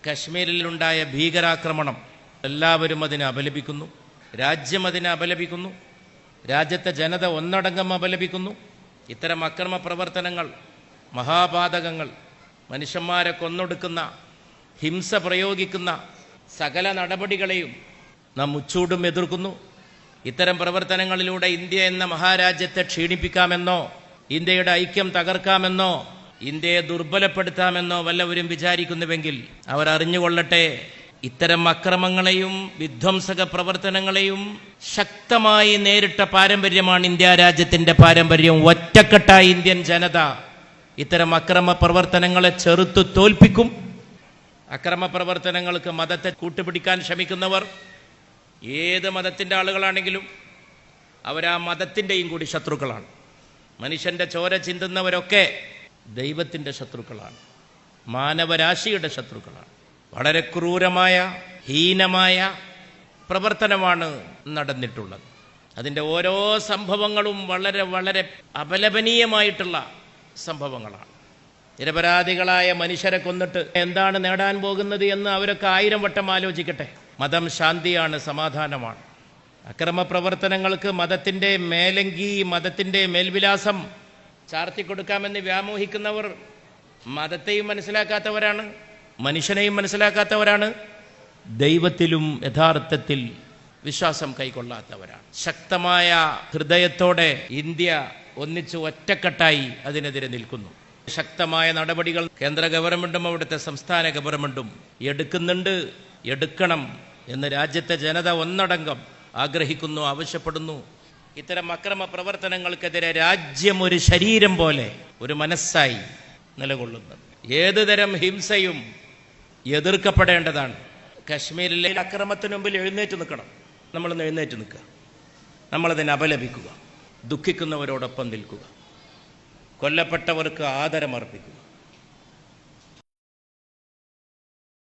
കശ്മീരിലുണ്ടായ ഭീകരാക്രമണം എല്ലാവരും അതിനെ അപലപിക്കുന്നു, രാജ്യം അതിനെ അപലപിക്കുന്നു, രാജ്യത്തെ ജനത ഒന്നടങ്കം അപലപിക്കുന്നു. ഇത്തരം അക്രമ പ്രവർത്തനങ്ങൾ, മഹാപാതകങ്ങൾ, മനുഷ്യന്മാരെ കൊന്നൊടുക്കുന്ന, ഹിംസ പ്രയോഗിക്കുന്ന സകല നടപടികളെയും നാം മുച്ചൂടും എതിർക്കുന്നു. ഇത്തരം പ്രവർത്തനങ്ങളിലൂടെ ഇന്ത്യ എന്ന മഹാരാജ്യത്തെ ക്ഷീണിപ്പിക്കാമെന്നോ, ഇന്ത്യയുടെ ഐക്യം തകർക്കാമെന്നോ, ഇന്ത്യയെ ദുർബലപ്പെടുത്താമെന്നോ വല്ലവരും വിചാരിക്കുന്നുവെങ്കിൽ അവർ അറിഞ്ഞുകൊള്ളട്ടെ, ഇത്തരം അക്രമങ്ങളെയും വിധ്വംസക പ്രവർത്തനങ്ങളെയും ശക്തമായി നേരിട്ട പാരമ്പര്യമാണ് ഇന്ത്യ രാജ്യത്തിൻ്റെ പാരമ്പര്യം. ഒറ്റക്കെട്ടായി ഇന്ത്യൻ ജനത ഇത്തരം അക്രമ പ്രവർത്തനങ്ങളെ ചെറുത്തു തോൽപ്പിക്കും. അക്രമ പ്രവർത്തനങ്ങൾക്ക് മതത്തെ കൂട്ടുപിടിക്കാൻ ശ്രമിക്കുന്നവർ ഏത് മതത്തിൻ്റെ ആളുകളാണെങ്കിലും അവരാ മതത്തിൻ്റെയും കൂടി ശത്രുക്കളാണ്. മനുഷ്യൻ്റെ ചോര ചിന്തുന്നവരൊക്കെ ദൈവത്തിൻ്റെ ശത്രുക്കളാണ്, മാനവരാശിയുടെ ശത്രുക്കളാണ്. വളരെ ക്രൂരമായ, ഹീനമായ പ്രവർത്തനമാണ് നടന്നിട്ടുള്ളത്. അതിൻ്റെ ഓരോ സംഭവങ്ങളും വളരെ വളരെ അപലപനീയമായിട്ടുള്ള സംഭവങ്ങളാണ്. നിരപരാധികളായ മനുഷ്യരെ കൊന്നിട്ട് എന്താണ് നേടാൻ പോകുന്നത് എന്ന് അവരൊക്കെ 1000 വട്ടം ആലോചിക്കട്ടെ. മതം ശാന്തിയാണ്, സമാധാനമാണ്. അക്രമ പ്രവർത്തനങ്ങൾക്ക് മതത്തിൻ്റെ മേലങ്കി, മതത്തിൻ്റെ മേൽവിലാസം ചാർത്തിക്കൊടുക്കാമെന്ന് വ്യാമോഹിക്കുന്നവർ മതത്തെയും മനസ്സിലാക്കാത്തവരാണ്, മനുഷ്യനെയും മനസ്സിലാക്കാത്തവരാണ്, ദൈവത്തിലും യഥാർത്ഥത്തിൽ വിശ്വാസം കൈക്കൊള്ളാത്തവരാണ്. ശക്തമായ ഹൃദയത്തോടെ ഇന്ത്യ ഒന്നിച്ച് ഒറ്റക്കെട്ടായി അതിനെതിരെ നിൽക്കുന്നു. ശക്തമായ നടപടികൾ കേന്ദ്ര ഗവൺമെൻറ്റും അവിടുത്തെ സംസ്ഥാന ഗവൺമെൻറ്റും എടുക്കുന്നുണ്ട്, എടുക്കണം എന്ന് രാജ്യത്തെ ജനത ഒന്നടങ്കം ആഗ്രഹിക്കുന്നു, ആവശ്യപ്പെടുന്നു. ഇത്തരം അക്രമ പ്രവർത്തനങ്ങൾക്കെതിരെ രാജ്യം ഒരു ശരീരം പോലെ, ഒരു മനസ്സായി നിലകൊള്ളുന്നത്. ഏതുതരം ഹിംസയും എതിർക്കപ്പെടേണ്ടതാണ്. കശ്മീരിലെ അക്രമത്തിന് മുമ്പിൽ എഴുന്നേറ്റ് നിൽക്കണം. നമ്മളൊന്ന് എഴുന്നേറ്റ് നിൽക്കുക, നമ്മളതിനെ അപലപിക്കുക, ദുഃഖിക്കുന്നവരോടൊപ്പം നിൽക്കുക, കൊല്ലപ്പെട്ടവർക്ക് ആദരമർപ്പിക്കുക.